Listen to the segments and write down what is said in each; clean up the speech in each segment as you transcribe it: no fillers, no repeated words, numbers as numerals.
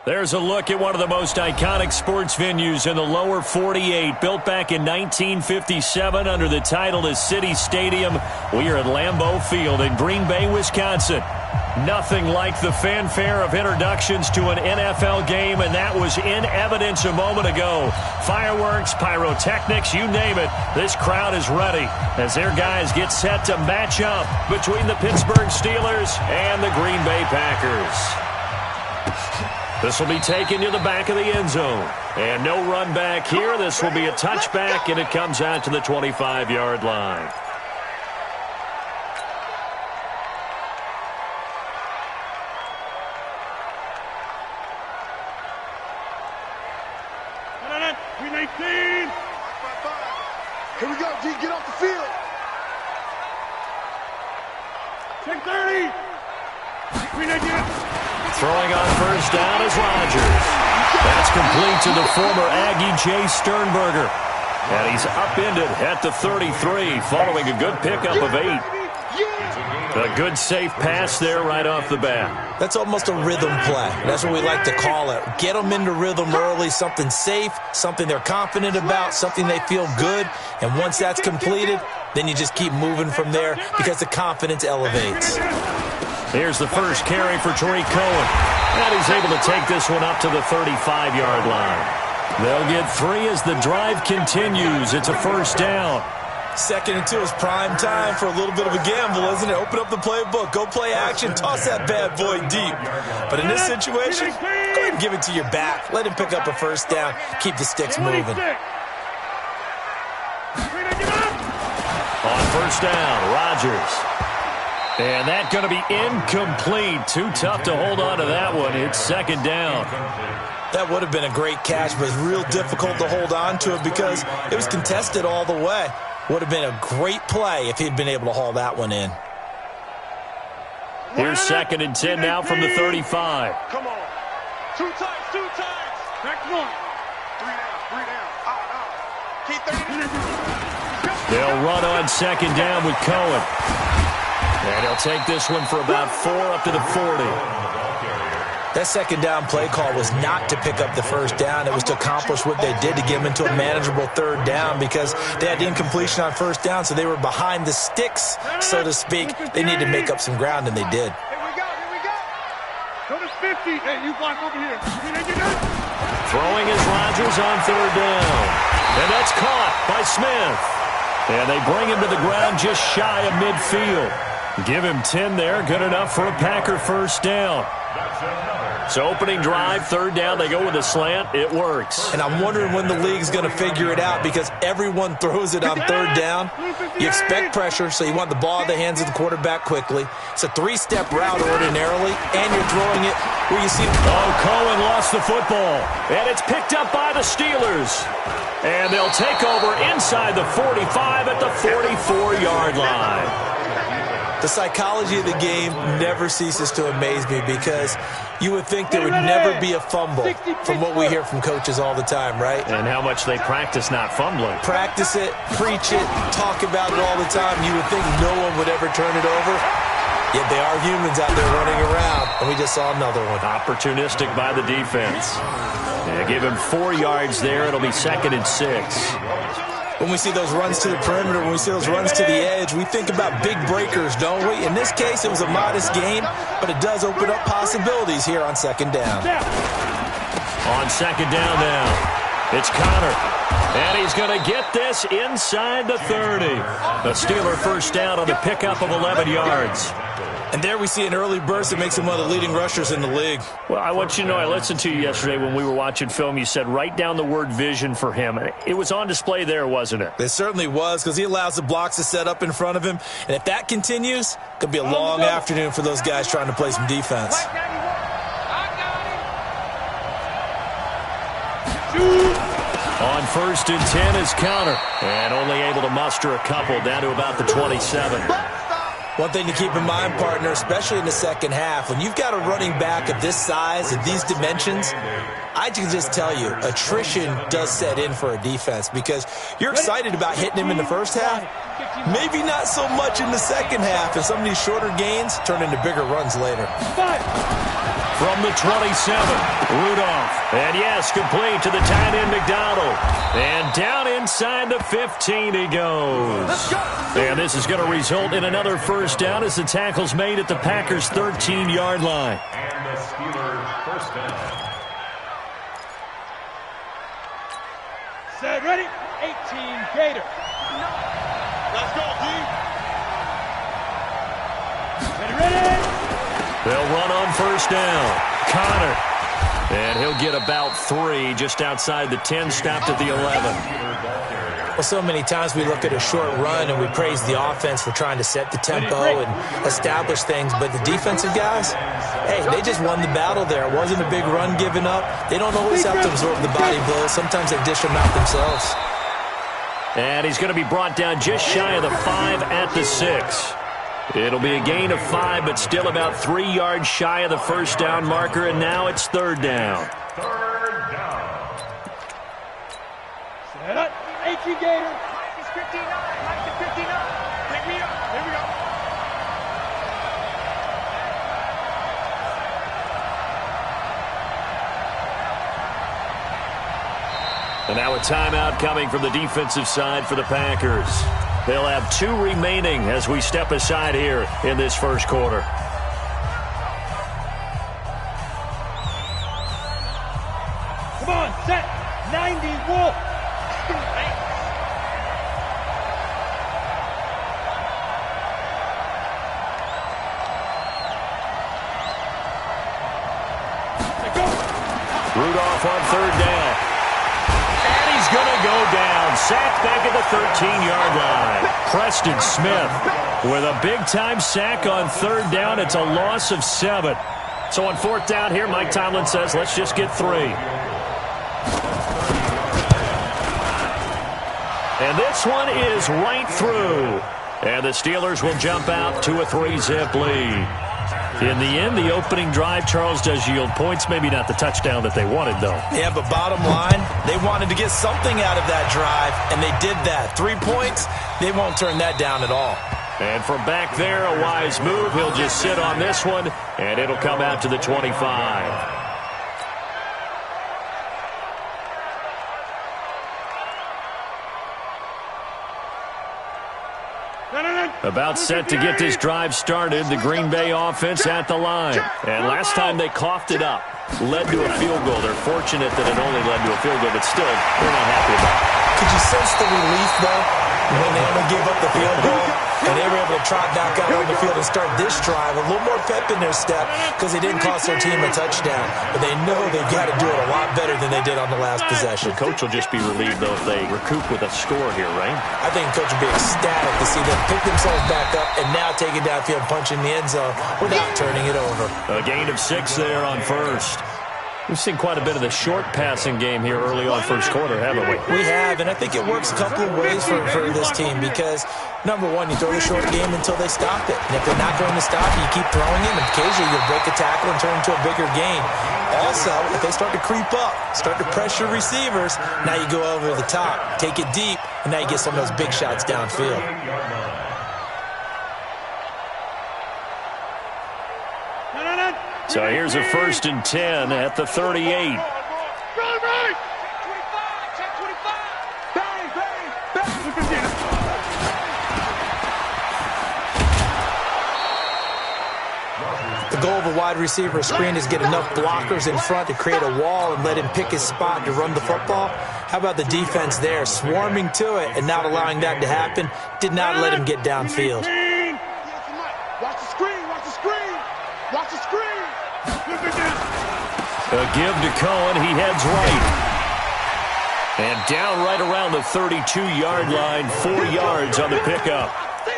There's a look at one of the most iconic sports venues in the lower 48, built back in 1957 under the title of City Stadium. We are at Lambeau Field in Green Bay, Wisconsin. Nothing like the fanfare of introductions to an NFL game, and that was in evidence a moment ago. Fireworks, pyrotechnics, you name it. This crowd is ready as their guys get set to match up between the Pittsburgh Steelers and the Green Bay Packers. This will be taken to the back of the end zone. And no run back here. This will be a touchback, and it comes out to the 25-yard line. Here we go, G. Get off the field. Check 30. Throwing on first down is Rodgers. That's complete to the former Aggie Jay Sternberger. And he's upended at the 33 following a good pickup of 8. A good safe pass there right off the bat. That's almost a rhythm play. That's what we like to call it. Get them into rhythm early, something safe, something they're confident about, something they feel good. And once that's completed, then you just keep moving from there because the confidence elevates. Here's the first carry for Tariq Cohen. And he's able to take this one up to the 35-yard line. They'll get 3 as the drive continues. It's a first down. 2nd and 2 is prime time for a little bit of a gamble, isn't it? Open up the playbook, go play action, toss that bad boy deep. But in this situation, go ahead and give it to your back. Let him pick up a first down. Keep the sticks moving. On first down, Rodgers. And that's going to be incomplete. Too tough to hold on to that one. It's 2nd down. That would have been a great catch, but it's real difficult to hold on to it because it was contested all the way. Would have been a great play if he'd been able to haul that one in. Here's 2nd and 10 now from the 35. Come on. 2 times, 2 times. Next one. 3 down. Keep 30. They'll run on 2nd down with Cohen. And he'll take this one for about 4 up to the 40. That 2nd down play call was not to pick up the first down. It was to accomplish what they did to get them into a manageable 3rd down because they had incompletion on first down, so they were behind the sticks, so to speak. They needed to make up some ground, and they did. Here we go. Go to 50. Hey, you block over here. Throwing is Rodgers on 3rd down. And that's caught by Smith. And they bring him to the ground just shy of midfield. Give him 10 there. Good enough for a Packer first down. So opening drive, 3rd down, they go with a slant. It works. And I'm wondering when the league's going to figure it out because everyone throws it on 3rd down. You expect pressure, so you want the ball in the hands of the quarterback quickly. It's a 3-step route ordinarily, and you're throwing it where you see... Oh, Cohen lost the football, and it's picked up by the Steelers. And they'll take over inside the 45 at the 44-yard line. The psychology of the game never ceases to amaze me because you would think there would never be a fumble from what we hear from coaches all the time, right? And how much they practice not fumbling. Practice it, preach it, talk about it all the time. You would think no one would ever turn it over. Yet they are humans out there running around, and we just saw another one. Opportunistic by the defense. Yeah, give him 4 yards there. It'll be 2nd and 6. When we see those runs to the perimeter, when we see those runs to the edge, we think about big breakers, don't we? In this case, it was a modest gain, but it does open up possibilities here on 2nd down. On 2nd down now, it's Connor. And he's going to get this inside the 30. The Steeler first down on the pickup of 11 yards. And there we see an early burst that makes him one of the leading rushers in the league. Well, I want you to know, I listened to you yesterday when we were watching film. You said write down the word vision for him. It was on display there, wasn't it? It certainly was because he allows the blocks to set up in front of him. And if that continues, it could be a long afternoon for those guys trying to play some defense. On 1st and 10 is Connor. And only able to muster a couple down to about the 27. One thing to keep in mind, partner, especially in the second half, when you've got a running back of this size and these dimensions, I can just tell you, attrition does set in for a defense because you're excited about hitting him in the first half, maybe not so much in the second half, and some of these shorter gains turn into bigger runs later. from the 27. Rudolph. And yes, complete to the tight end McDonald. And down inside the 15 he goes. And this is going to result in another first down as the tackle's made at the Packers' 13-yard line. And the Steelers' first down. Set, ready? 18 Gator. Let's go, D. Ready? They'll run on first down. Connor. And he'll get about 3 just outside the 10, stopped at the 11. Well, so many times we look at a short run and we praise the offense for trying to set the tempo and establish things, but the defensive guys, hey, they just won the battle there. It wasn't a big run given up. They don't always have to absorb the body blows. Sometimes they dish them out themselves. And he's going to be brought down just shy of the 5 at the 6. It'll be a gain of 5, but still about 3 yards shy of the first down marker, and now it's third down. Third down. Set up. 18 Gator. Mike is 59. Mike is 59. Pick me up. Here we go. And now a timeout coming from the defensive side for the Packers. They'll have 2 remaining as we step aside here in this first quarter. Come on, set. 90 Wolf. Rudolph on third down. And he's going to go down. Sacked back at the 13-yard line. Preston Smith with a big-time sack on third down. It's a loss of 7. So on fourth down here, Mike Tomlin says, let's just get 3. And this one is right through. And the Steelers will jump out to a 3-zip lead. In the end, the opening drive, Charles, does yield points. Maybe not the touchdown that they wanted, though. Yeah, but bottom line, they wanted to get something out of that drive, and they did that. 3 points, they won't turn that down at all. And from back there, a wise move. He'll just sit on this one, and it'll come out to the 25. About set to get this drive started, the Green Bay offense at the line. And last time they coughed it up, led to a field goal. They're fortunate that it only led to a field goal, but still, they're not happy about it. Could you sense the relief, though, when they only gave up the field goal? And they were able to trot back out on the field and start this drive. A little more pep in their step because they didn't cost their team a touchdown. But they know they've got to do it a lot better than they did on the last possession. The coach will just be relieved, though, if they recoup with a score here, right? I think the coach will be ecstatic to see them pick themselves back up and now take it downfield, punch in the end zone without turning it over. A gain of 6 there on first. We've seen quite a bit of the short passing game here early on first quarter, haven't we? We have, and I think it works a couple of ways for this team because, number one, you throw the short game until they stop it. And if they're not going to stop you, you keep throwing it, and occasionally you'll break a tackle and turn into a bigger gain. Also, if they start to creep up, start to pressure receivers, now you go over the top, take it deep, and now you get some of those big shots downfield. So here's a 1st and 10 at the 38. The goal of a wide receiver screen is get enough blockers in front to create a wall and let him pick his spot to run the football. How about the defense there, swarming to it and not allowing that to happen? Did not let him get downfield. Watch the screen, watch the screen, watch the screen. A give to Cohen. He heads right. And down right around the 32-yard line, 4 yards on the pickup. A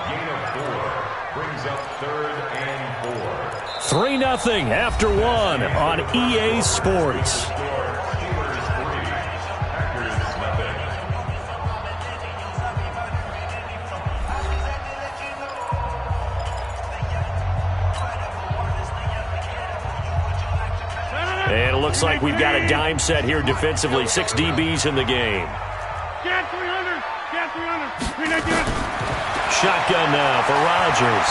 gain of 4 brings up 3rd and 4. 3-0 after 1 on EA Sports. And it looks like we've got a dime set here defensively. 6 DBs in the game. Get 300. Get 300. 300. Shotgun now for Rodgers.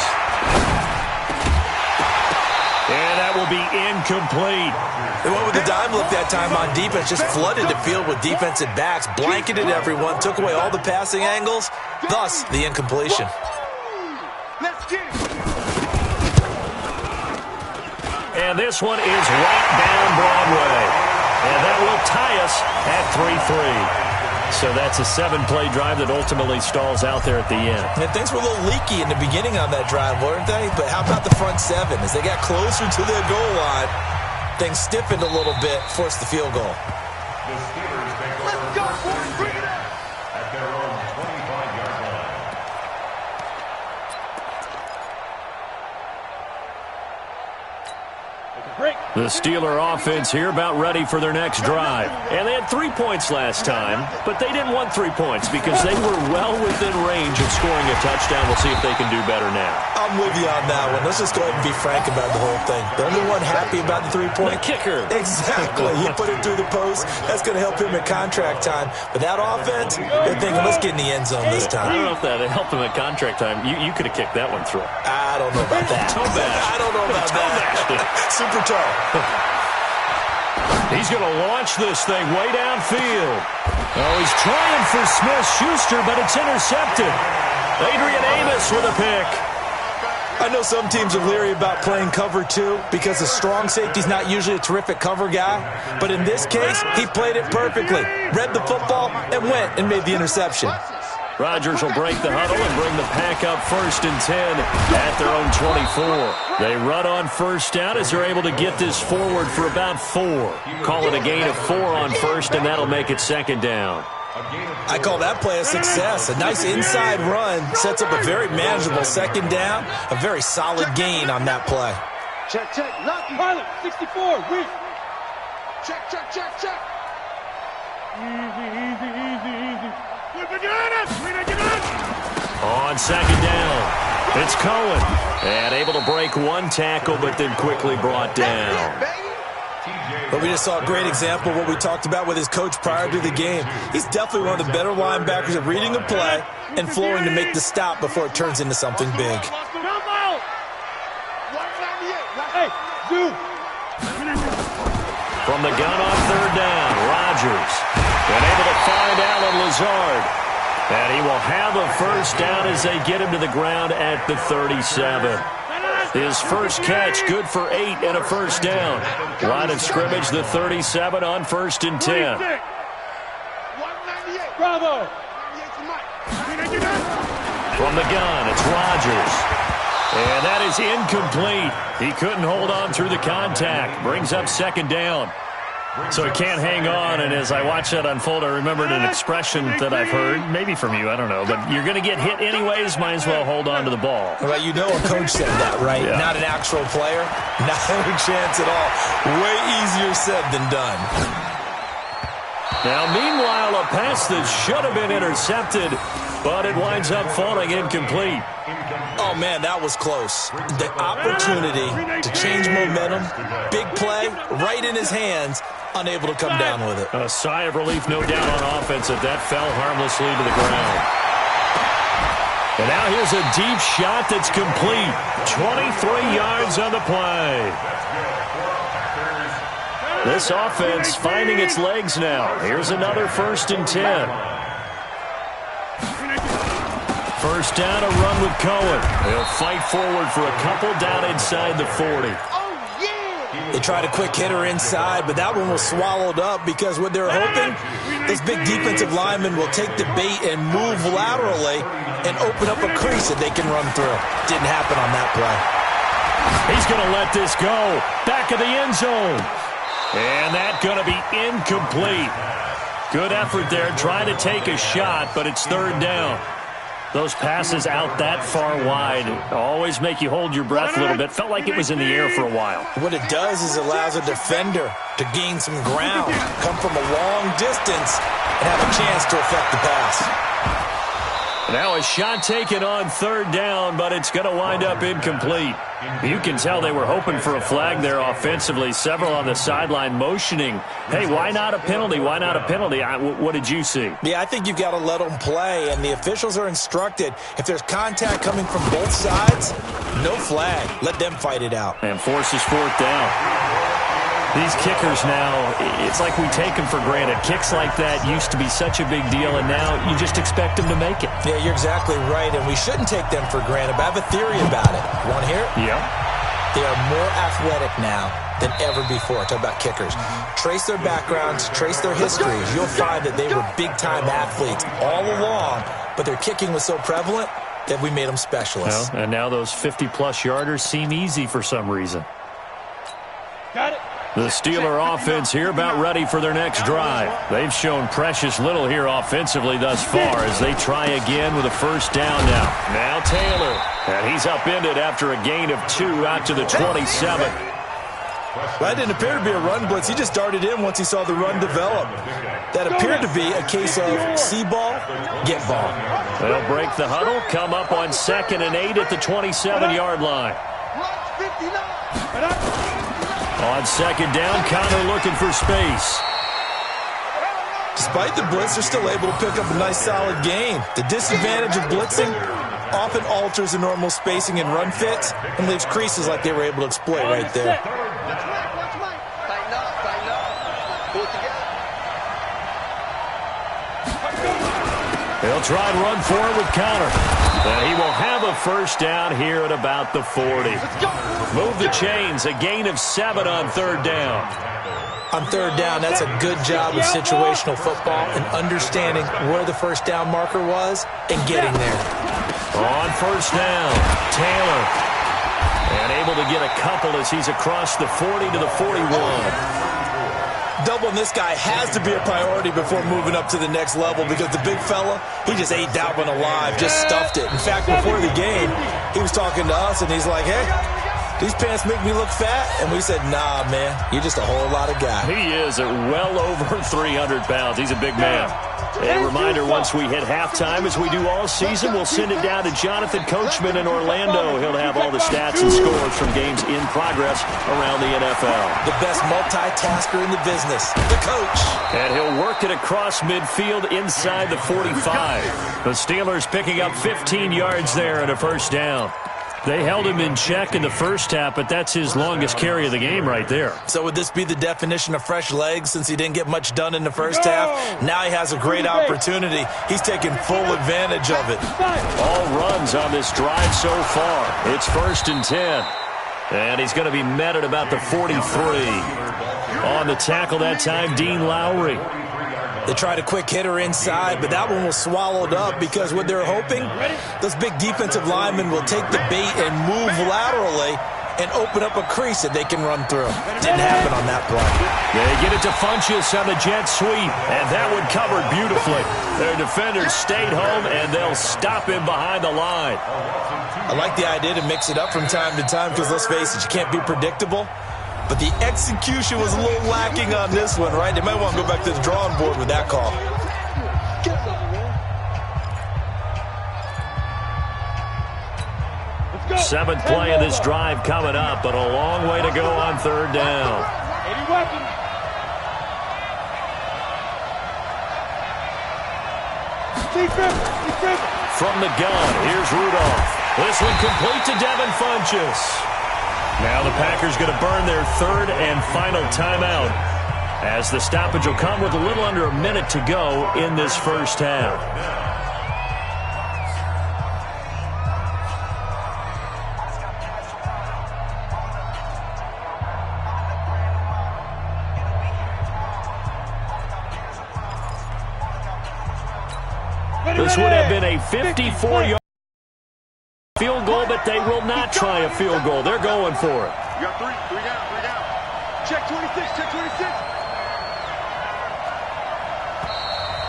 And that will be incomplete. They went with the dime look that time on defense, just flooded the field with defensive backs, blanketed everyone, took away all the passing angles, thus the incompletion. Let's get it. And this one is right down Broadway. And that will tie us at 3-3. So that's a 7-play drive that ultimately stalls out there at the end. And things were a little leaky in the beginning on that drive, weren't they? But how about the front seven? As they got closer to their goal line, things stiffened a little bit, forced the field goal. The Steelers take over first and 10 at their own 25-yard line. The Steeler offense here about ready for their next drive. And they had 3 points last time, but they didn't want 3 points because they were well within range of scoring a touchdown. We'll see if they can do better now. I'm with you on that one. Let's just go ahead and be frank about the whole thing. The only one happy about the 3-point? The kicker. Exactly. He put it through the post. That's going to help him at contract time. But that offense, they're thinking, let's get in the end zone this time. I don't know if that helped him at contract time. You could have kicked that one through. I don't know about that. I don't know about that. Super tall. He's going to launch this thing way downfield. Oh, he's trying for Smith-Schuster, but it's intercepted. Adrian Amos with a pick. I know some teams are leery about playing cover 2 because the strong safety's not usually a terrific cover guy. But in this case, he played it perfectly. Read the football and went and made the interception. Rodgers will break the huddle and bring the pack up 1st and 10 at their own 24. They run on first down as they're able to get this forward for about 4. Call it a gain of 4 on first, and that'll make it 2nd down. I call that play a success. A nice inside run sets up a very manageable 2nd down. A very solid gain on that play. Check, check. Lucky. Pilot, 64. Weak. Check, check, check, check. Easy, easy, easy, easy. On 2nd down, it's Cohen. And able to break 1 tackle, but then quickly brought down. But we just saw a great example of what we talked about with his coach prior to the game. He's definitely one of the better linebackers at reading a play and flowing to make the stop before it turns into something big. From the gun on 3rd down, Rodgers. And able to find Allen Lazard. And he will have a 1st down as they get him to the ground at the 37. His first catch, good for 8 and a 1st down. Line of scrimmage, the 37 on 1st and 10. Bravo. From the gun, it's Rodgers. And that is incomplete. He couldn't hold on through the contact. Brings up 2nd down. So he can't hang on, and as I watch that unfold, I remembered an expression that I've heard, maybe from you, I don't know, but you're going to get hit anyways, might as well hold on to the ball. Well, you know a coach said that, right? Yeah. Not an actual player. Not a chance at all. Way easier said than done. Now, meanwhile, a pass that should have been intercepted, but it winds up falling incomplete. Oh, man, that was close. The opportunity to change momentum, big play, right in his hands, unable to come down with it. A sigh of relief, no doubt, on offense that that fell harmlessly to the ground. And now here's a deep shot that's complete. 23 yards on the play. This offense finding its legs now. Here's another 1st and 10. 1st down, a run with Cohen. They'll fight forward for a couple down inside the 40. They tried a quick hitter inside, but that one was swallowed up because what they're hoping, this big defensive lineman will take the bait and move laterally and open up a crease that they can run through. Didn't happen on that play. He's going to let this go. Back of the end zone. And that's going to be incomplete. Good effort there, trying to take a shot, but it's 3rd down. Those passes out that far wide always make you hold your breath a little bit. Felt like it was in the air for a while. What it does is allows a defender to gain some ground, come from a long distance, and have a chance to affect the pass. Now a shot taken on 3rd down, but it's going to wind up incomplete. You can tell they were hoping for a flag there offensively. Several on the sideline motioning, hey, why not a penalty? Why not a penalty? What did you see? Yeah, I think you've got to let them play, and the officials are instructed if there's contact coming from both sides, No flag. Let them fight it out. And forces fourth down. These kickers now, it's like we take them for granted. Kicks like that used to be such a big deal, and now you just expect them to make it. Yeah, you're exactly right, and we shouldn't take them for granted, but I have a theory about it. Want to hear it? Yeah. They are more athletic now than ever before. Talk about kickers. Trace their backgrounds, trace their histories. You'll find that they were big-time athletes all along, but their kicking was so prevalent that we made them specialists. Well, and now those 50-plus yarders seem easy for some reason. Got it. The Steeler offense here about ready for their next drive. They've shown precious little here offensively thus far as they try again with a first down now. Now Taylor. And he's upended after a gain of 2 out to the 27. That didn't appear to be a run blitz. He just darted in once he saw the run develop. That appeared to be a case of see ball, get ball. They'll break the huddle, come up on 2nd and 8 at the 27-yard line. On 2nd down, Connor looking for space. Despite the blitz, they're still able to pick up a nice solid gain. The disadvantage of blitzing often alters the normal spacing and run fits and leaves creases like they were able to exploit right there. He'll try and run forward with Connor. And he will have a first down here at about the 40. Move the chains, a gain of 7 on 3rd down. On 3rd down, that's a good job of situational football and understanding where the first down marker was and getting there. On 1st down, Taylor. And able to get a couple as he's across the 40 to the 41. Doubling this guy has to be a priority before moving up to the next level because the big fella, he just ate Dalvin alive, just stuffed it. In fact, before the game, he was talking to us, and he's like, hey, these pants make me look fat? And we said, nah, man, you're just a whole lot of guy. He is at well over 300 pounds. He's a big man. A reminder, once we hit halftime, as we do all season, we'll send it down to Jonathan Coachman in Orlando. He'll have all the stats and scores from games in progress around the NFL. The best multitasker in the business, the coach. And he'll work it across midfield inside the 45. The Steelers picking up 15 yards there and a first down. They held him in check in the first half, but that's his longest carry of the game right there. So would this be the definition of fresh legs since he didn't get much done in the first half? Now he has a great opportunity. He's taking full advantage of it. All runs on this drive so far. It's 1st and 10. And he's going to be met at about the 43. On the tackle that time, Dean Lowry. They tried a quick hitter inside, but that one was swallowed up because what they're hoping, those big defensive linemen will take the bait and move laterally and open up a crease that they can run through. Didn't happen on that play. They get it to Funchess on the jet sweep, and that one covered beautifully. Their defenders stayed home, and they'll stop him behind the line. I like the idea to mix it up from time to time because, let's face it, you can't be predictable. But the execution was a little lacking on this one, right? They might want to go back to the drawing board with that call. Seventh play of this drive coming up, but a long way to go on 3rd down. From the gun, here's Rudolph. This one complete to Devin Funchess. Now the Packers going to burn their 3rd and final timeout as the stoppage will come with a little under a minute to go in this first half. This would have been a 54-yard field goal, but they will not try a field goal. They're going for it. You got three down. Check 26, check 26.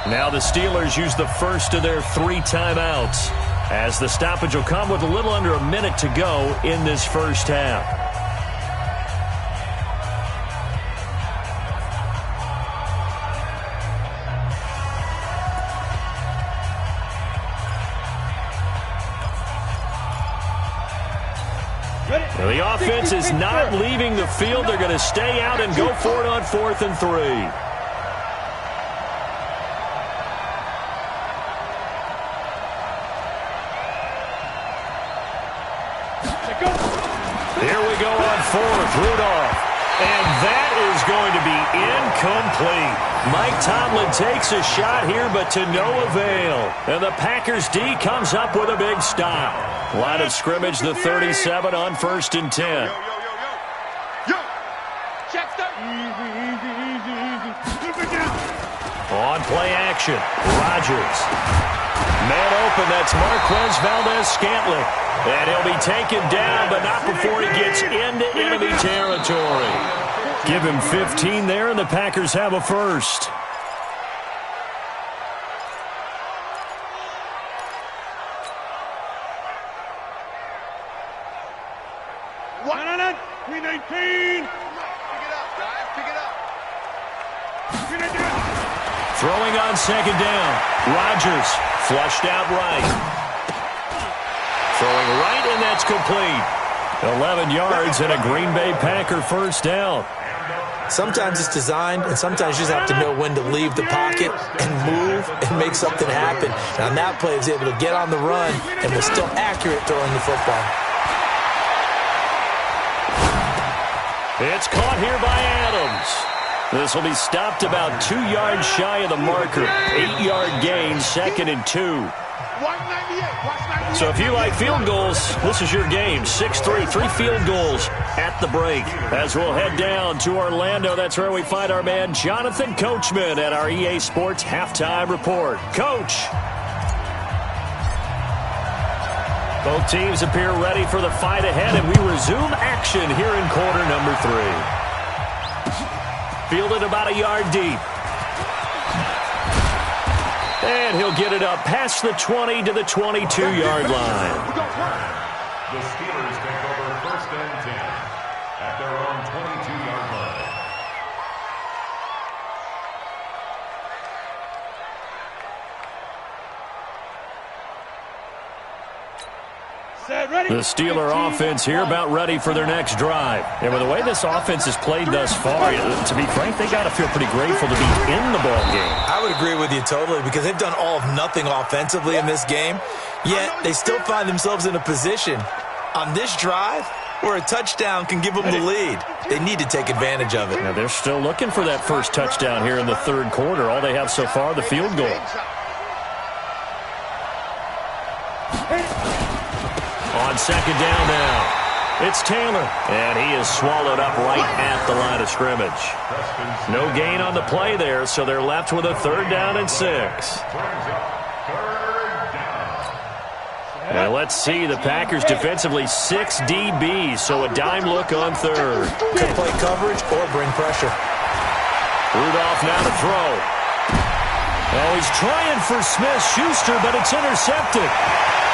Now the Steelers use the first of their 3 timeouts as the stoppage will come with a little under a minute to go in this first half. Now the offense is not leaving the field. They're going to stay out and go for it on 4th and 3. Here we go on fourth. Rudolph. And that is going to be incomplete. Mike Tomlin takes a shot here, but to no avail. And the Packers D comes up with a big stop. Line of scrimmage, the 37 on 1st and 10. Check step. Easy. On play action, Rodgers. Man open, that's Marquez Valdez-Scantling. And he'll be taken down, but not before he gets into enemy territory. Give him 15 there, and the Packers have a first. One, 319. Pick it up, guys. Pick it up. Throwing on second down. Rodgers flushed out right. Throwing right, and that's complete. 11 yards and a Green Bay Packer first down. Sometimes it's designed, and sometimes you just have to know when to leave the pocket and move and make something happen. And on that play, he was able to get on the run and was still accurate throwing the football. It's caught here by Adams. This will be stopped about 2 yards shy of the marker. 8-yard gain, 2nd and 2. So if you like field goals, this is your game. 6-3, 3 field goals at the break. As we'll head down to Orlando, that's where we find our man Jonathan Coachman at our EA Sports Halftime Report. Coach. Both teams appear ready for the fight ahead, and we resume action here in quarter number 3. Fielded about a yard deep. And he'll get it up past the 20 to the 22-yard line. The Steelers take over 1st and 10 at their own 22-yard line. The Steeler offense here about ready for their next drive. And with the way this offense has played thus far, to be frank, they got to feel pretty grateful to be in the ball game. I would agree with you totally because they've done all of nothing offensively in this game, yet they still find themselves in a position on this drive where a touchdown can give them the lead. They need to take advantage of it. Now they're still looking for that first touchdown here in the 3rd quarter. All they have so far, the field goal. On second down now, it's Taylor, and he is swallowed up right at the line of scrimmage. No gain on the play there, so they're left with a 3rd down and 6. And let's see, the Packers defensively 6 DBs, so a dime look on 3rd. Could play coverage or bring pressure. Rudolph now to throw. Oh, he's trying for Smith-Schuster, but it's intercepted.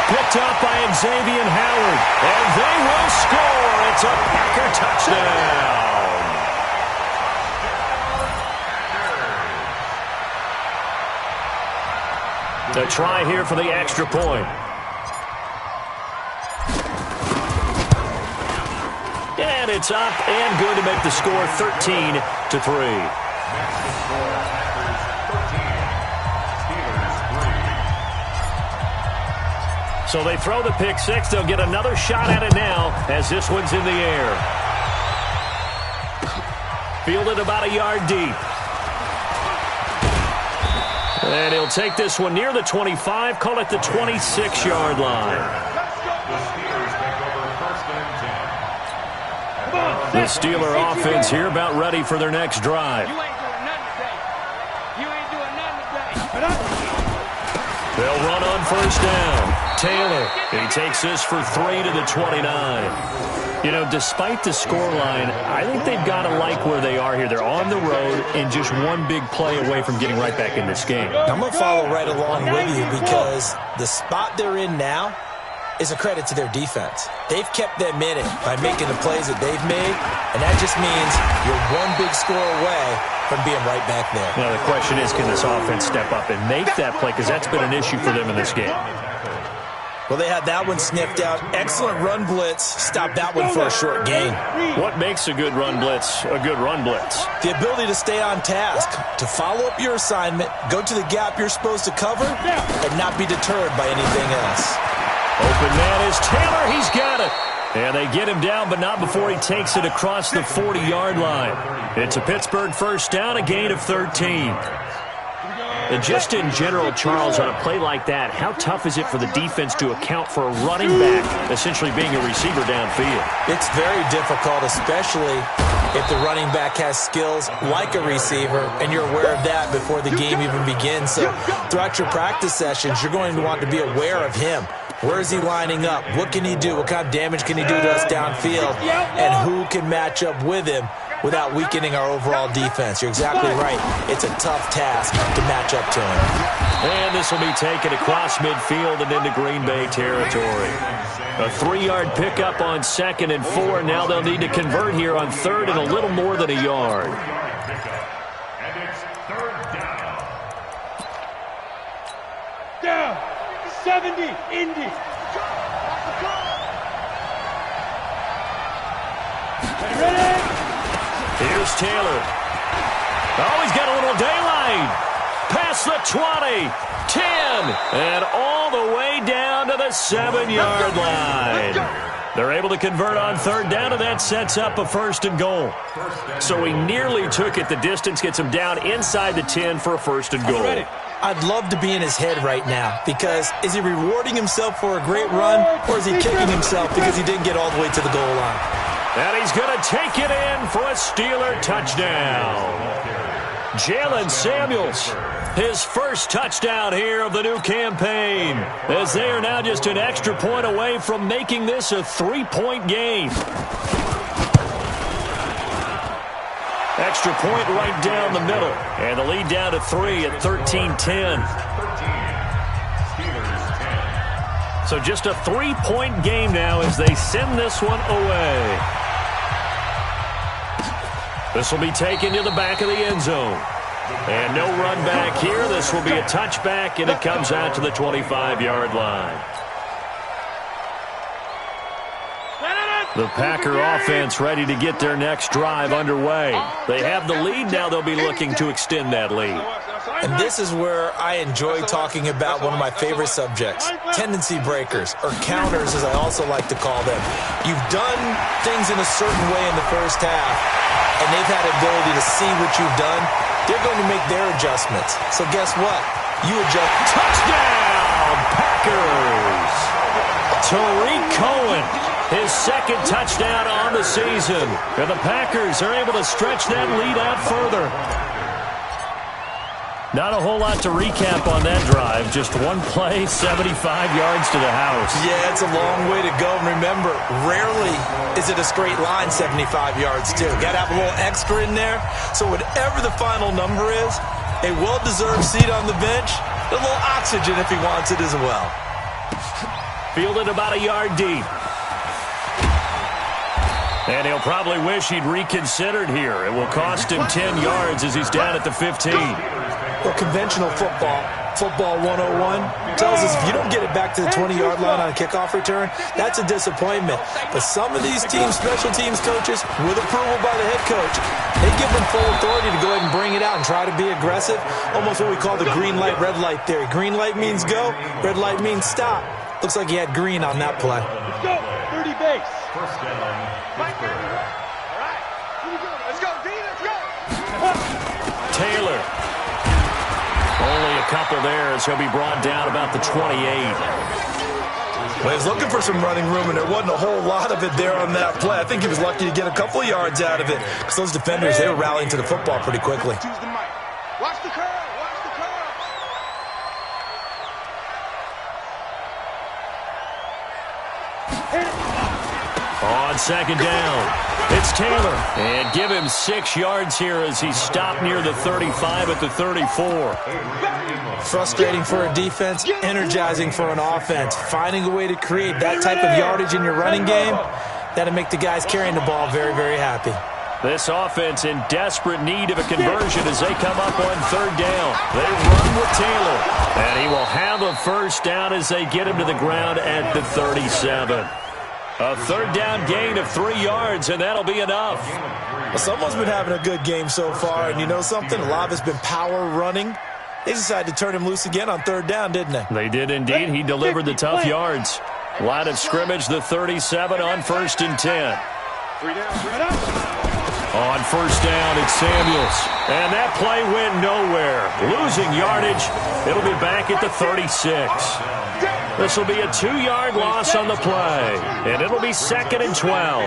Picked up by Xavier Howard. And they will score. It's a Packer touchdown. The try here for the extra point. And it's up and good to make the score 13-3. So they throw the pick six. They'll get another shot at it now as this one's in the air. Fielded about a yard deep. And he'll take this one near the 25, call it the 26-yard line. The Steeler offense here about ready for their next drive. They'll run on first down. Taylor, he takes this for 3 to the 29. You know, despite the scoreline, I think they've got to like where they are here. They're on the road and just one big play away from getting right back in this game. I'm going to follow right along with you because the spot they're in now is a credit to their defense. They've kept them in it by making the plays that they've made, and that just means you're one big score away from being right back there. Now, the question is, can this offense step up and make that play? Because that's been an issue for them in this game. Well, they had that one sniffed out. Excellent run blitz. Stop that one for a short gain. What makes a good run blitz a good run blitz? The ability to stay on task, to follow up your assignment, go to the gap you're supposed to cover, and not be deterred by anything else. Open man is Taylor. He's got it. And they get him down, but not before he takes it across the 40-yard line. It's a Pittsburgh first down, a gain of 13. And just in general, Charles, on a play like that, how tough is it for the defense to account for a running back essentially being a receiver downfield? It's very difficult, especially if the running back has skills like a receiver, and you're aware of that before the game even begins. So throughout your practice sessions, you're going to want to be aware of him. Where is he lining up? What can he do? What kind of damage can he do to us downfield? And who can match up with him without weakening our overall defense? You're exactly right. It's a tough task to match up to him. And this will be taken across midfield and into Green Bay territory. A 3-yard pickup on 2nd and 4. Now they'll need to convert here on 3rd and a little more than a yard. And it's 3rd down. Down. 70, Indy. Ready? Here's Taylor. Oh, he's got a little daylight. Past the 20, 10, and all the way down to the 7-yard line. They're able to convert on 3rd down, and that sets up a 1st and goal. So he nearly took it. The distance gets him down inside the 10 for a 1st and goal. I'd love to be in his head right now, because is he rewarding himself for a great run, or is he kicking himself because he didn't get all the way to the goal line? And he's going to take it in for a Steeler touchdown. Jalen Samuels, his first touchdown here of the new campaign, as they are now just an extra point away from making this a 3-point game. Extra point right down the middle, and the lead down to 3 at 13-10. So just a 3-point game now as they send this one away. This will be taken to the back of the end zone. And no run back here. This will be a touchback, and it comes out to the 25-yard line. The Packer offense ready to get their next drive underway. They have the lead. Now they'll be looking to extend that lead. And this is where I enjoy talking about one of my favorite subjects, tendency breakers, or counters as I also like to call them. You've done things in a certain way in the first half, and they've had the ability to see what you've done. They're going to make their adjustments. So guess what? You adjust. Touchdown, Packers! Tariq Cohen, his 2nd touchdown on the season. And the Packers are able to stretch that lead out further. Not a whole lot to recap on that drive. Just one play, 75 yards to the house. Yeah, it's a long way to go. And remember, rarely is it a straight line 75 yards, too. Got to have a little extra in there. So whatever the final number is, a well-deserved seat on the bench, a little oxygen if he wants it as well. Fielded about a yard deep. And he'll probably wish he'd reconsidered here. It will cost him 10 yards as he's down at the 15. Well, conventional football 101, tells us if you don't get it back to the 20-yard line on a kickoff return, that's a disappointment. But some of these teams, special teams coaches, with approval by the head coach, they give them full authority to go ahead and bring it out and try to be aggressive, almost what we call the green light, red light theory. Green light means go, red light means stop. Looks like he had green on that play. Let's go. 30 base. First down. Pittsburgh. All right. Here we go. Let's go, D. Let's go. Taylor. Only a couple there as he'll be brought down about the 28. Well, he was looking for some running room, and there wasn't a whole lot of it there on that play. I think he was lucky to get a couple of yards out of it because those defenders, they were rallying to the football pretty quickly. Choose the mic. Watch the curve. Watch the curve. On 2nd down, it's Taylor. And give him 6 yards here as he's stopped near the 35 at the 34. Frustrating for a defense, energizing for an offense. Finding a way to create that type of yardage in your running game, that'll make the guys carrying the ball very, very happy. This offense in desperate need of a conversion as they come up on 3rd down. They run with Taylor, and he will have a 1st down as they get him to the ground at the 37. A 3rd down gain of 3 yards, and that'll be enough. Well, someone's been having a good game so far, and you know something? A lot of it's been power running. They decided to turn him loose again on 3rd down, didn't they? They did indeed. He delivered the tough yards. Line of scrimmage, the 37 on 1st and 10. 3 down, 3 down. On 1st down, it's Samuels. And that play went nowhere. Losing yardage. It'll be back at the 36. This will be a 2-yard loss on the play. And it'll be 2nd and 12.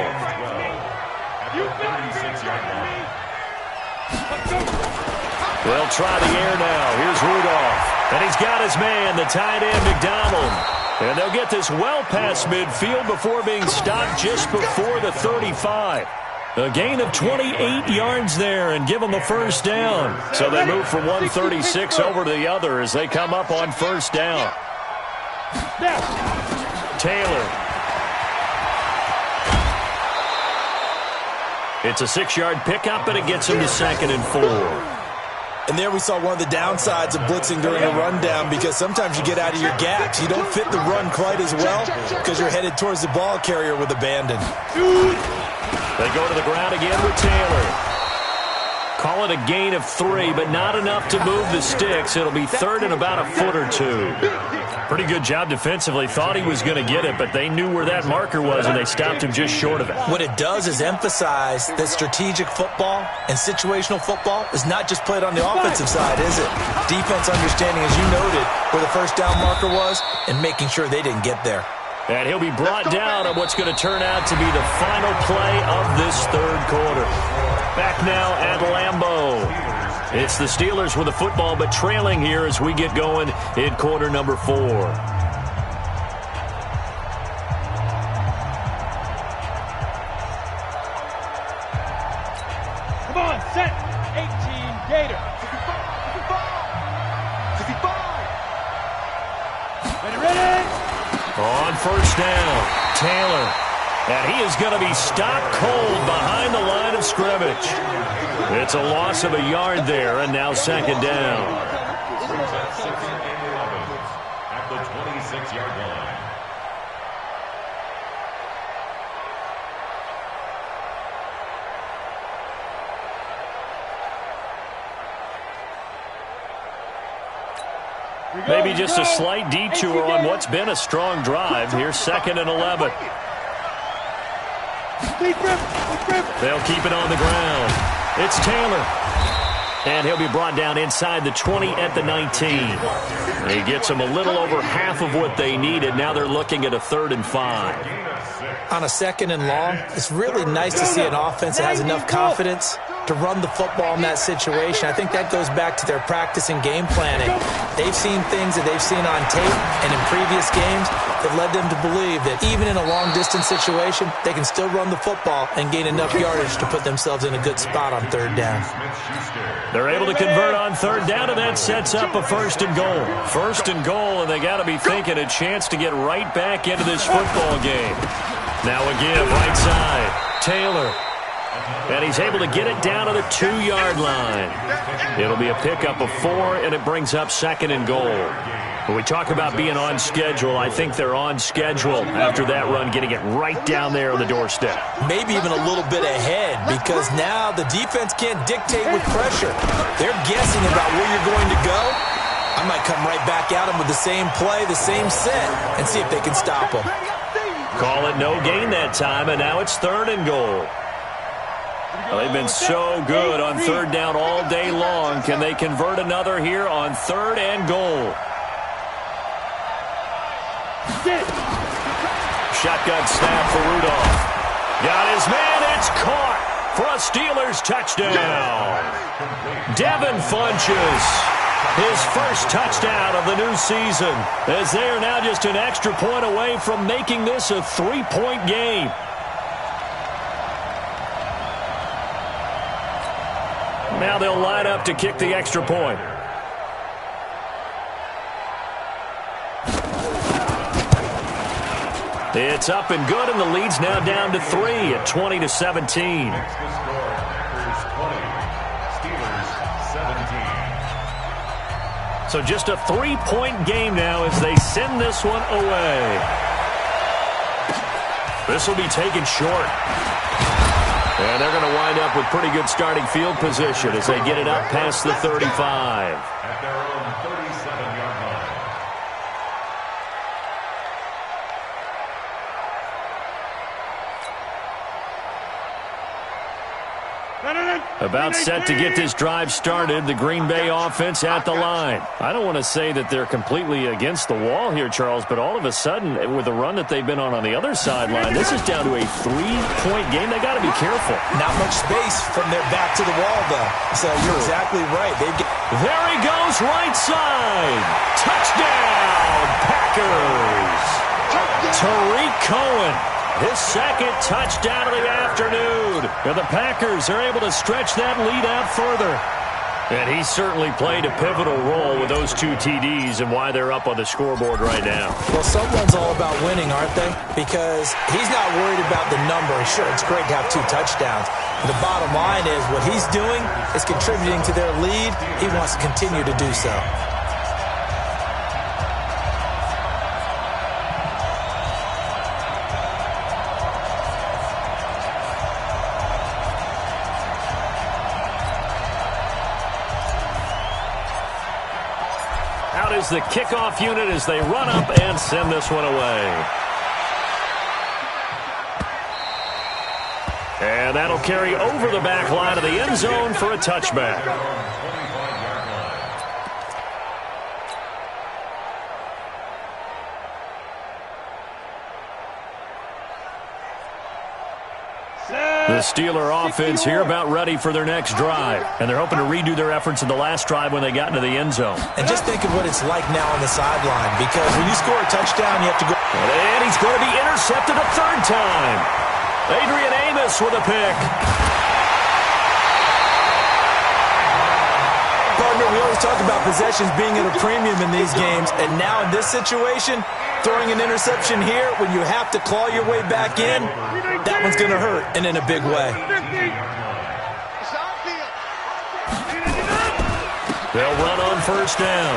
They'll try the air now. Here's Rudolph. And he's got his man, the tight end, McDonald. And they'll get this well past midfield before being stopped just before the 35. A gain of 28 yards there and give them a 1st down. So they move from 136 over to the other as they come up on 1st down. Taylor. It's a 6-yard pickup, and it gets him to 2nd and 4. And there we saw one of the downsides of blitzing during a rundown, because sometimes you get out of your gaps. You don't fit the run quite as well because you're headed towards the ball carrier with abandon. They go to the ground again with Taylor. Call it a gain of 3, but not enough to move the sticks. It'll be 3rd and about a foot or 2. Pretty good job defensively. Thought he was going to get it, but they knew where that marker was, and they stopped him just short of it. What it does is emphasize that strategic football and situational football is not just played on the offensive side, is it? Defense understanding, as you noted, where the 1st down marker was and making sure they didn't get there. And he'll be brought down on what's going to turn out to be the final play of this 3rd quarter. Back now at Lambeau. It's the Steelers with the football, but trailing here as we get going in quarter number 4. Come on, set. 18, Gator. 55. Ready. On 1st down, Taylor. And he is going to be stopped cold behind the line of scrimmage. It's a loss of a yard there, and now 2nd down. At the 26-yard line. Maybe just a slight detour on what's been a strong drive. Here's 2nd and 11. They'll keep it on the ground. It's Taylor. And he'll be brought down inside the 20 at the 19. He gets them a little over half of what they needed. Now they're looking at a 3rd and 5. On a 2nd and long, it's really nice to see an offense that has enough confidence to run the football in that situation. I think that goes back to their practice and game planning. They've seen things that they've seen on tape and in previous games that led them to believe that even in a long-distance situation, they can still run the football and gain enough yardage to put themselves in a good spot on 3rd down. They're able to convert on 3rd down, and that sets up a 1st and goal. 1st and goal, and they got to be thinking a chance to get right back into this football game. Now again, right side, Taylor. And he's able to get it down to the 2-yard line. It'll be a pickup of 4, and it brings up 2nd and goal. When we talk about being on schedule, I think they're on schedule after that run, getting it right down there on the doorstep. Maybe even a little bit ahead, because now the defense can't dictate with pressure. They're guessing about where you're going to go. I might come right back at them with the same play, the same set, and see if they can stop them. Call it no gain that time, and now it's 3rd and goal. Well, they've been so good on 3rd down all day long. Can they convert another here on 3rd and goal? Shotgun snap for Rudolph. Got his man. It's caught for a Steelers touchdown. Devin Funches, his first touchdown of the new season, as they are now just an extra point away from making this a 3-point game. Now they'll line up to kick the extra point. It's up and good, and the lead's now down to 3 at 20-17. So just a 3-point game now as they send this one away. This will be taken short. And they're going to wind up with pretty good starting field position as they get it up past the 35. At their own 37-yard About set to get this drive started, the Green Bay offense at the line. I don't want to say that they're completely against the wall here, Charles, but all of a sudden, with the run that they've been on the other sideline, this is down to a 3-point game. They got to be careful. Not much space from their back to the wall, though. So you're exactly right. There he goes, right side. Touchdown, Packers. Tariq Cohen. His second touchdown of the afternoon. And the Packers are able to stretch that lead out further. And he certainly played a pivotal role with those 2 TDs and why they're up on the scoreboard right now. Well, someone's all about winning, aren't they? Because he's not worried about the number. Sure, it's great to have 2 touchdowns. But the bottom line is what he's doing is contributing to their lead. He wants to continue to do so. Out is the kickoff unit as they run up and send this one away. And that'll carry over the back line of the end zone for a touchback. The Steeler offense here about ready for their next drive. And they're hoping to redo their efforts in the last drive when they got into the end zone. And just think of what it's like now on the sideline. Because when you score a touchdown, you have to go. And he's going to be intercepted a third time. Adrian Amos with a pick. Partner, we always talk about possessions being at a premium in these games. And now in this situation, throwing an interception here when you have to claw your way back in, that one's going to hurt, and in a big way. They'll run on first down.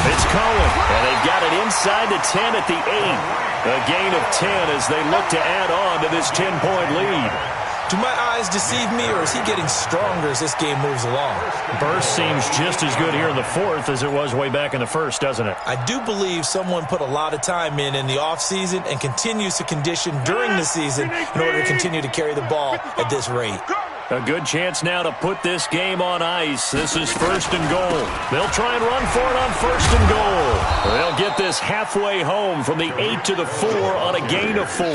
It's Cohen, and they've got it inside the 10 at the 8. A gain of 10 as they look to add on to this 10-point lead. Do my eyes deceive me, or is he getting stronger as this game moves along? Burst seems just as good here in the fourth as it was way back in the first, doesn't it? I do believe someone put a lot of time in the offseason and continues to condition during the season in order to continue to carry the ball at this rate. A good chance now to put this game on ice. This is first and goal. They'll try and run for it on first and goal. They'll get this halfway home from the 8 to the 4 on a gain of 4.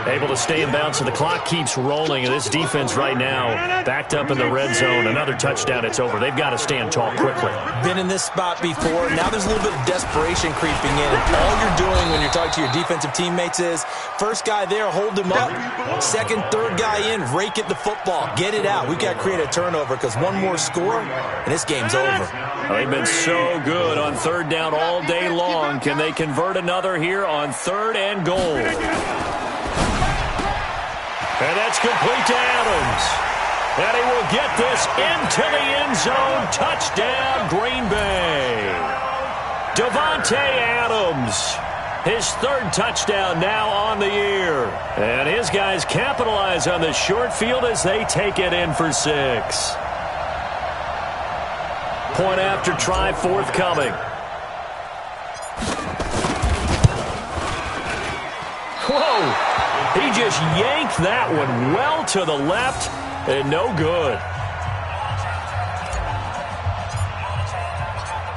Able to stay in bounds, so the clock keeps rolling, and this defense right now backed up in the red zone. Another touchdown, it's over. They've got to stand tall quickly. Been in this spot before. Now there's a little bit of desperation creeping in, and all you're doing when you're talking to your defensive teammates is first guy there, hold him up. Second, third guy in, rake at the football. Get it out. We've got to create a turnover because one more score, and this game's over. They've been so good on third down all day long. Can they convert another here on third and goal? And that's complete to Adams. And he will get this into the end zone. Touchdown, Green Bay. Davante Adams. His third touchdown now on the year. And his guys capitalize on the short field as they take it in for 6. Point after try forthcoming. Whoa! He just yanked that one well to the left and no good.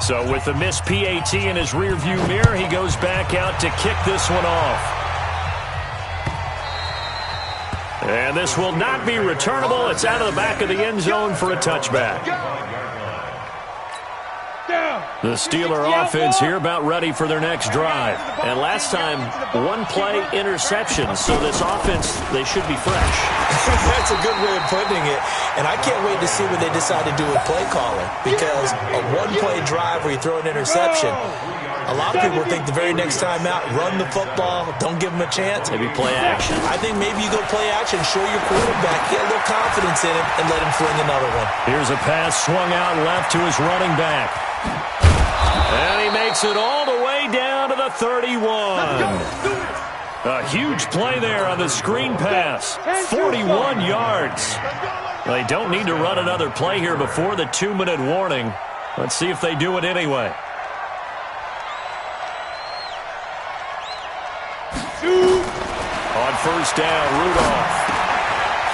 So with the missed PAT in his rearview mirror, he goes back out to kick this one off. And this will not be returnable. It's out of the back of the end zone for a touchback. The Steeler offense here about ready for their next drive. And last time, one-play interception. So this offense, they should be fresh. That's a good way of putting it. And I can't wait to see what they decide to do with play calling. Because a one-play drive where you throw an interception, a lot of people think the very next time out, run the football, don't give them a chance. Maybe play action. I think maybe you go play action, show your quarterback, get a little confidence in him, and let him fling another one. Here's a pass swung out left to his running back. And he makes it all the way down to the 31. A huge play there on the screen pass. 41 yards. They don't need to run another play here before the 2-minute warning. Let's see if they do it anyway. On first down, Rudolph.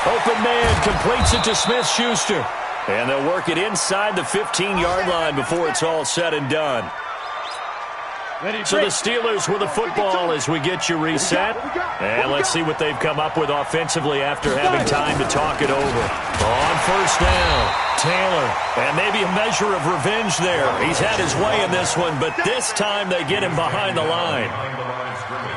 Open man completes it to Smith-Schuster. And they'll work it inside the 15-yard line before it's all said and done. So the Steelers with the football as we get you reset. And let's see what they've come up with offensively after having time to talk it over. On first down, Taylor. And maybe a measure of revenge there. He's had his way in this one, but this time they get him behind the line.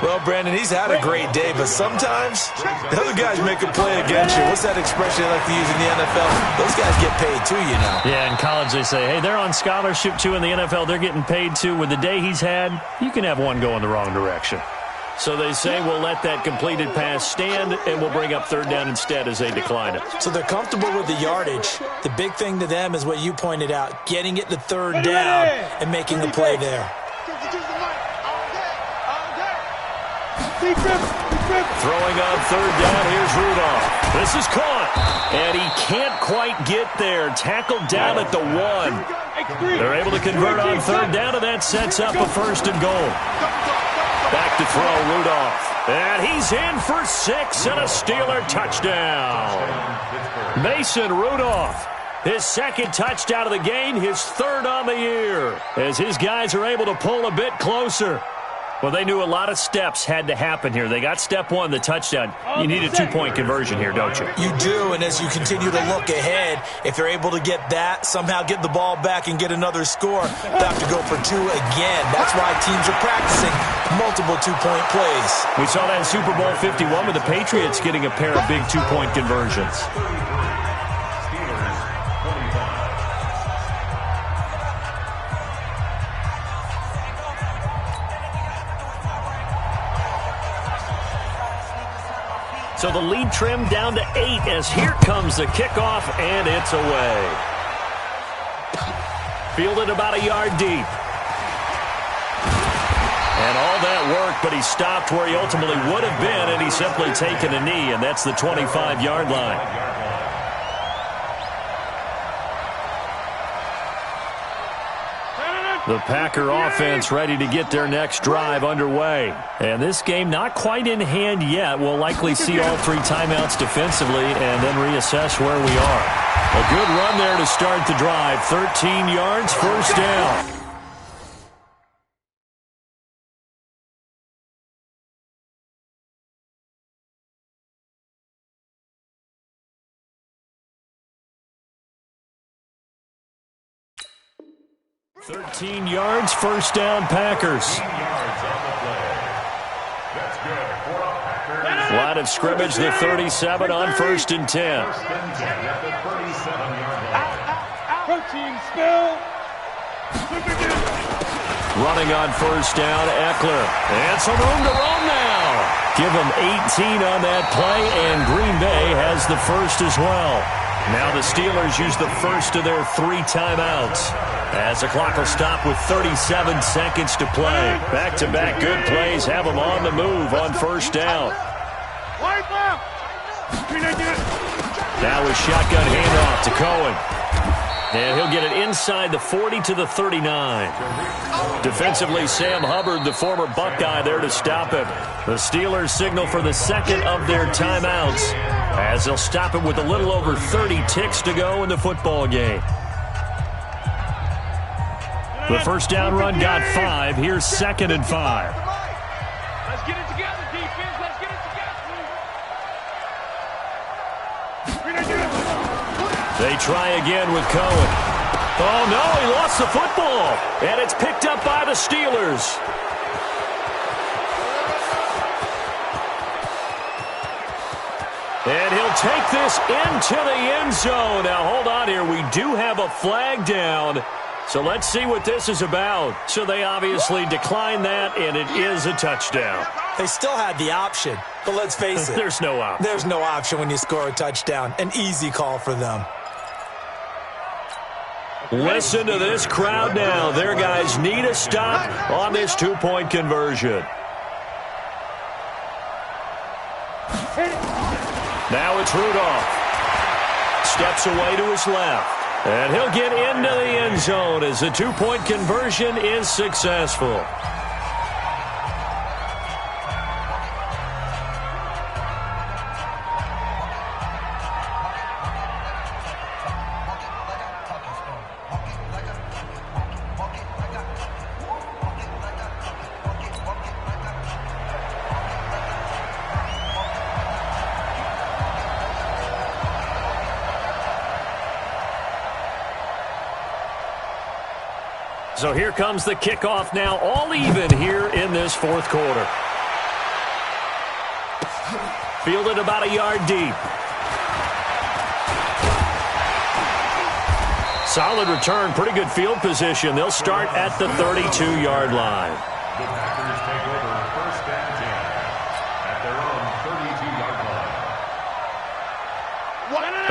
Well, Brandon, he's had a great day, but sometimes the other guys make a play against you. What's that expression they like to use in the NFL? Those guys get paid too, you know. Yeah, in college they say, hey, they're on scholarship too. In the NFL, they're getting paid too. With the day he's had, you can have one go in the wrong direction. So they say we'll let that completed pass stand, and we'll bring up third down instead as they decline it. So they're comfortable with the yardage. The big thing to them is what you pointed out, getting it to third down and making the play there. Throwing on third down, here's Rudolph. This is caught, and he can't quite get there. Tackled down at the 1. They're able to convert on third down, and that sets up a first and goal. Back to throw, Rudolph. And he's in for 6 and a Steeler touchdown. Mason Rudolph, his second touchdown of the game, his third on the year, as his guys are able to pull a bit closer. Well, they knew a lot of steps had to happen here. They got step 1, the touchdown. You need a 2-point conversion here, don't you? You do, and as you continue to look ahead, if they're able to get that, somehow get the ball back and get another score, they'll have to go for 2 again. That's why teams are practicing multiple 2-point plays. We saw that in Super Bowl 51 with the Patriots getting a pair of big 2-point conversions. So the lead trimmed down to 8 as here comes the kickoff, and it's away. Fielded about a yard deep. And all that work, but he stopped where he ultimately would have been, and he's simply taken a knee, and that's the 25-yard line. The Packer offense ready to get their next drive underway. And this game not quite in hand yet. We'll likely see all 3 timeouts defensively and then reassess where we are. A good run there to start the drive. 13 yards, first down. $13 yards, first down, Packers. Line of scrimmage, the 37 on first and 10. Protein spill. Running on first down, Eckler. And some room to roam now. Give them 18 on that play, and Green Bay has the first as well. Now the Steelers use the first of their 3 timeouts, as the clock will stop with 37 seconds to play. Back-to-back good plays have them on the move on first down. Now a shotgun handoff to Cohen. And he'll get it inside the 40 to the 39. Defensively, Sam Hubbard, the former Buckeye, there to stop him. The Steelers signal for the second of their timeouts, as they'll stop him with a little over 30 ticks to go in the football game. The first down run got 5. Here's 2nd and 5. Let's get it together, defense. Let's get it together. They try again with Cohen. Oh, no, he lost the football. And it's picked up by the Steelers. And he'll take this into the end zone. Now, hold on here. We do have a flag down. So let's see what this is about. So they obviously declined that, and it is a touchdown. They still had the option, but let's face it. There's no option. There's no option when you score a touchdown. An easy call for them. Listen to this crowd now. Their guys need a stop on this 2-point conversion. Now it's Rudolph. Steps away to his left. And he'll get into the end zone as the 2-point conversion is successful. So here comes the kickoff now, all even here in this fourth quarter. Fielded about a yard deep. Solid return, pretty good field position. They'll start at the 32-yard line. The Packers take over first and 10 at their own 32-yard line.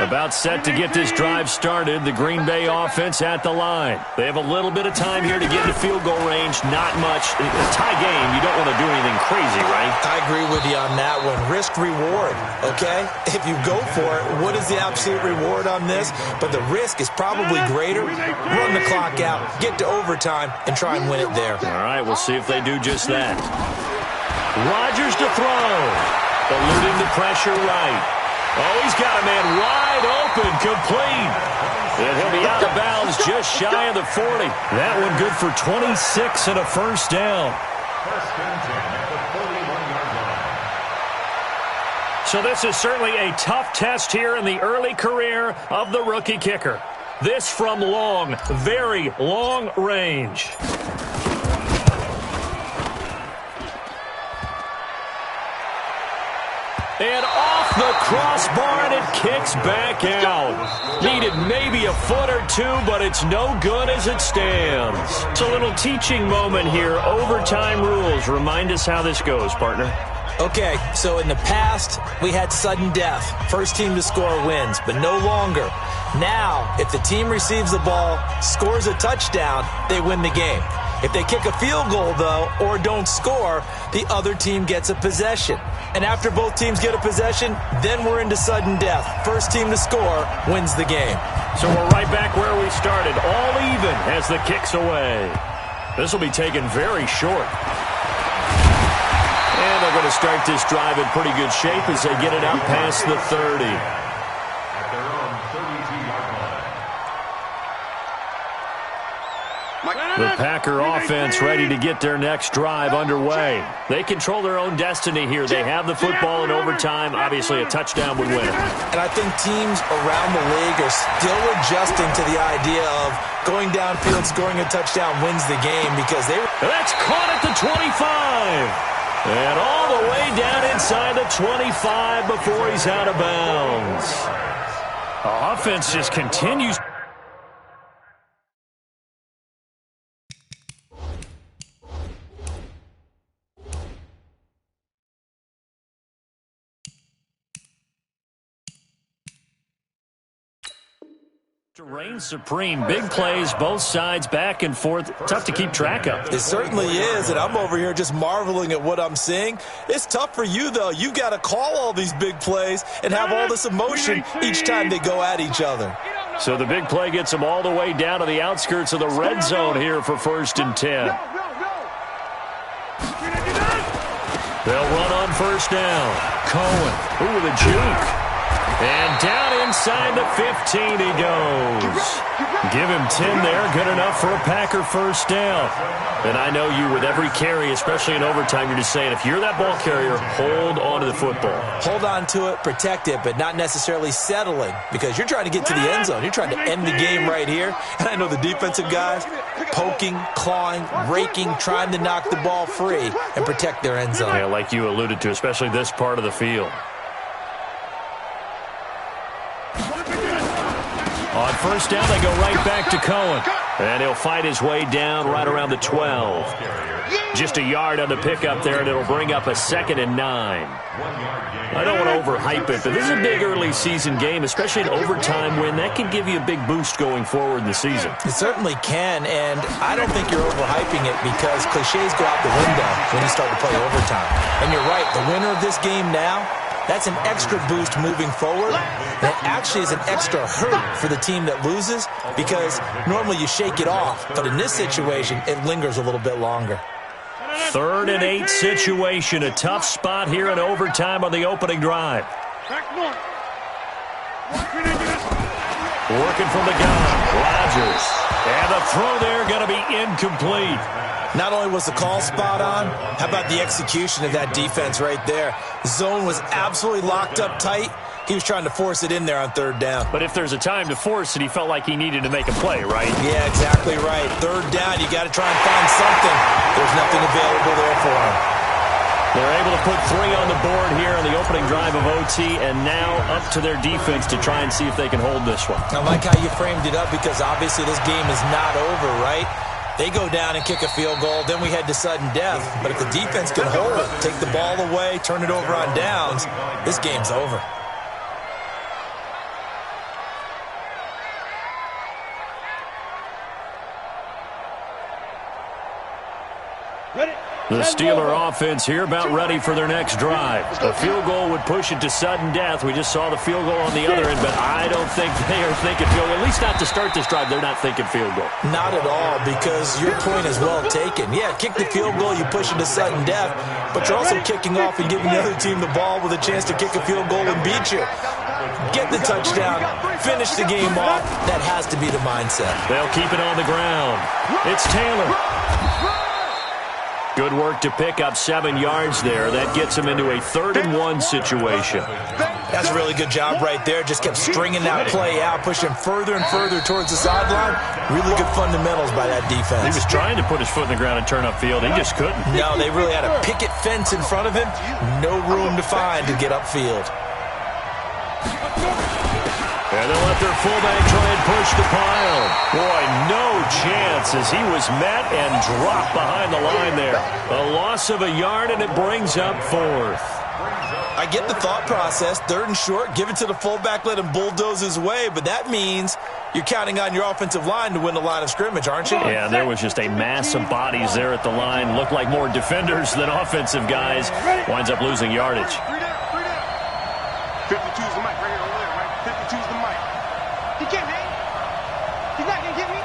About set to get this drive started. The Green Bay offense at the line. They have a little bit of time here to get into field goal range. Not much. A tie game, you don't want to do anything crazy, right? I agree with you on that one. Risk reward, okay? If you go for it, what is the absolute reward on this? But the risk is probably greater. Run the clock out, get to overtime, and try and win it there. All right, we'll see if they do just that. Rodgers to throw. Eluding the pressure right. Oh, he's got a man wide open, complete. And he'll be out of bounds just shy of the 40. That one good for 26 and a first down. First and 10 at the 41-yard line. So this is certainly a tough test here in the early career of the rookie kicker. This from long, very long range. And off the crossbar, and it kicks back out. Needed maybe a foot or two, but it's no good as it stands. It's a little teaching moment here. Overtime rules. Remind us how this goes, partner. Okay, so in the past, we had sudden death. First team to score wins, but no longer. Now, if the team receives the ball, scores a touchdown, they win the game. If they kick a field goal, though, or don't score, the other team gets a possession. And after both teams get a possession, then we're into sudden death. First team to score wins the game. So we're right back where we started, all even as the kick's away. This will be taken very short. And they're going to start this drive in pretty good shape as they get it out past the 30. At their own 32-yard line. The Packer offense ready to get their next drive underway. They control their own destiny here. They have the football in overtime. Obviously, a touchdown would win it. And I think teams around the league are still adjusting to the idea of going downfield, scoring a touchdown wins the game because they... That's caught at the 25. And all the way down inside the 25 before he's out of bounds. The offense just continues. To reign supreme, big plays, both sides, back and forth. Tough to keep track of. It certainly is, and I'm over here just marveling at what I'm seeing. It's tough for you, though. You've got to call all these big plays and have all this emotion each time they go at each other. So the big play gets them all the way down to the outskirts of the red zone here for first and 10. They'll run on first down. Cohen, ooh, the juke. And down inside the 15 he goes. Give him 10 there. Good enough for a Packer first down. And I know you with every carry, especially in overtime, you're just saying if you're that ball carrier, hold on to the football. Hold on to it, protect it, but not necessarily settling because you're trying to get to the end zone. You're trying to end the game right here. And I know the defensive guys poking, clawing, raking, trying to knock the ball free and protect their end zone. Yeah, like you alluded to, especially this part of the field. On first down, they go right back to Cohen. And he'll fight his way down right around the 12. Just a yard on the pickup there, and it'll bring up a 2nd and 9. I don't want to overhype it, but this is a big early season game, especially an overtime win. That can give you a big boost going forward in the season. It certainly can, and I don't think you're overhyping it because cliches go out the window when you start to play overtime. And you're right, the winner of this game now, that's an extra boost moving forward. And it actually is an extra hurt for the team that loses because normally you shake it off. But in this situation, it lingers a little bit longer. 3rd and 8 situation. A tough spot here in overtime on the opening drive. Working from the gun. Rodgers. And the throw there going to be incomplete. Not only was the call spot on, how about the execution of that defense right there? Zone was absolutely locked up tight, He was trying to force it in there on third down. But if there's a time to force it, he felt like he needed to make a play, right? Yeah, exactly right. Third down, you got to try and find something. There's nothing available there for him. They're able to put 3 on the board here on the opening drive of OT, and now up to their defense to try and see if they can hold this one. I like how you framed it up because obviously this game is not over, right? They go down and kick a field goal, then we head to sudden death. But if the defense can hold it, take the ball away, turn it over on downs, this game's over. Ready? The Steeler offense here about ready for their next drive. A field goal would push it to sudden death. We just saw the field goal on the other end, but I don't think they are thinking field goal. At least not to start this drive. They're not thinking field goal. Not at all, because your point is well taken. Yeah, kick the field goal, you push it to sudden death, but you're also kicking off and giving the other team the ball with a chance to kick a field goal and beat you. Get the touchdown, finish the game off. That has to be the mindset. They'll keep it on the ground. It's Taylor. Good work to pick up 7 yards there. That gets him into a 3rd-and-1 situation. That's a really good job right there. Just kept stringing that play out, pushing further and further towards the sideline. Really good fundamentals by that defense. He was trying to put his foot in the ground and turn upfield. He just couldn't. No, they really had a picket fence in front of him. No room to find to get upfield. And they'll let their fullback try and push the pile. Boy, no chance as he was met and dropped behind the line there. A loss of a yard, and it brings up 4th. I get the thought process. 3rd and short, give it to the fullback, let him bulldoze his way, but that means you're counting on your offensive line to win the line of scrimmage, aren't you? Yeah, there was just a mass of bodies there at the line. Looked like more defenders than offensive guys. Winds up losing yardage. 52's the mic right here over there, right? 52's the mic. He can't hang. He's not going to get me.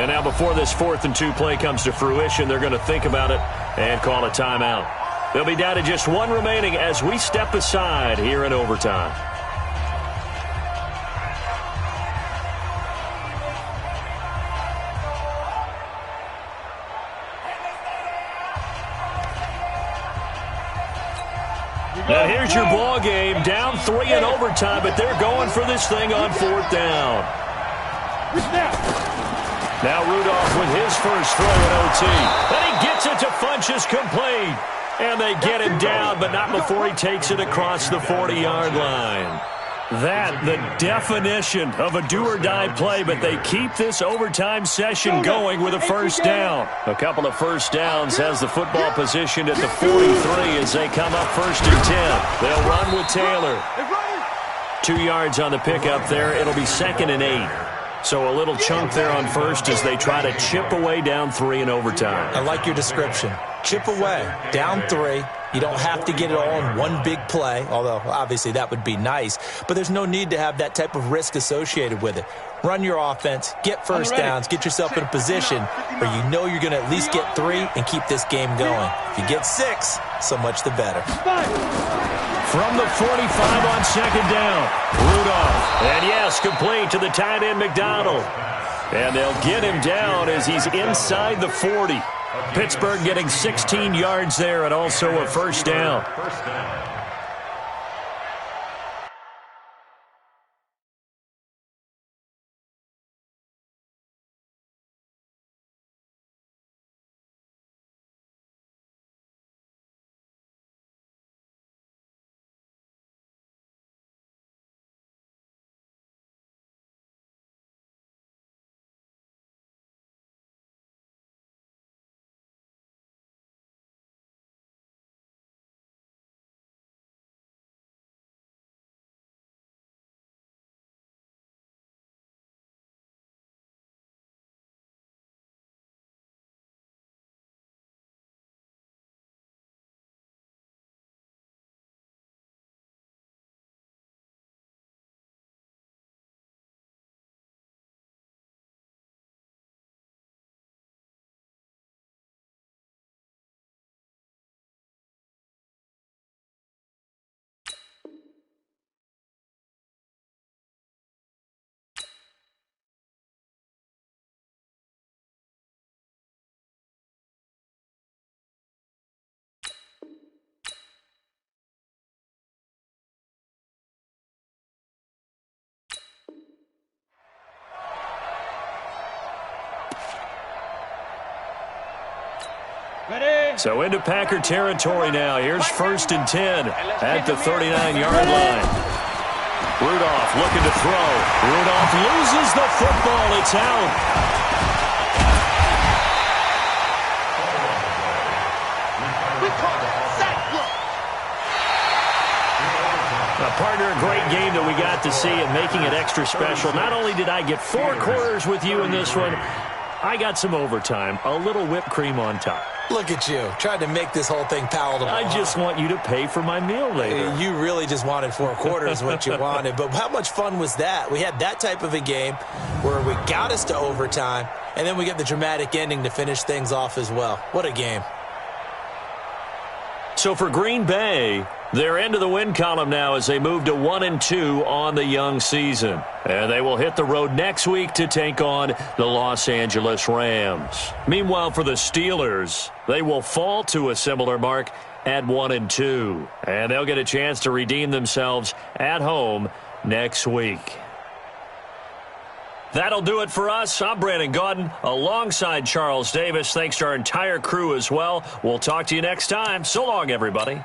And now before this 4th-and-2 play comes to fruition, they're going to think about it and call a timeout. They'll be down to just 1 remaining as we step aside here in overtime. Now here's your ball game. Down 3 in overtime, but they're going for this thing on 4th down. Now Rudolph with his first throw in OT. And he gets it to Funchess complete. And they get him down, but not before he takes it across the 40-yard line. That, the definition of a do-or-die play, but they keep this overtime session going with a first down. A couple of first downs has the football positioned at the 43 as they come up 1st and 10. They'll run with Taylor. 2 yards on the pickup there. It'll be 2nd and 8. So a little chunk there on 1st as they try to chip away down 3 in overtime. I like your description. Chip away, down 3. You don't have to get it all in one big play, although obviously that would be nice. But there's no need to have that type of risk associated with it. Run your offense, get first downs, get yourself in a position where you know you're going to at least get 3 and keep this game going. If you get 6, so much the better. From the 45 on 2nd down, Rudolph. And yes, complete to the tight end, McDonald. And they'll get him down as he's inside the 40. Pittsburgh getting 16 yards there and also a first down. Ready? So into Packer territory now. Here's 1st and 10 at the 39-yard line. Rudolph looking to throw. Rudolph loses the football. It's out. We call it sack block. Partner, a great game that we got to see and making it extra special. Not only did I get 4 quarters with you in this one, I got some overtime, a little whipped cream on top. Look at you, trying to make this whole thing palatable. I just want you to pay for my meal later. You really just wanted 4 quarters, what you wanted. But how much fun was that? We had that type of a game where we got us to overtime, and then we get the dramatic ending to finish things off as well. What a game. So for Green Bay, they're into the win column now as they move to 1-2 on the young season. And they will hit the road next week to take on the Los Angeles Rams. Meanwhile, for the Steelers, they will fall to a similar mark at 1-2. And they'll get a chance to redeem themselves at home next week. That'll do it for us. I'm Brandon Gaudin alongside Charles Davis. Thanks to our entire crew as well. We'll talk to you next time. So long, everybody.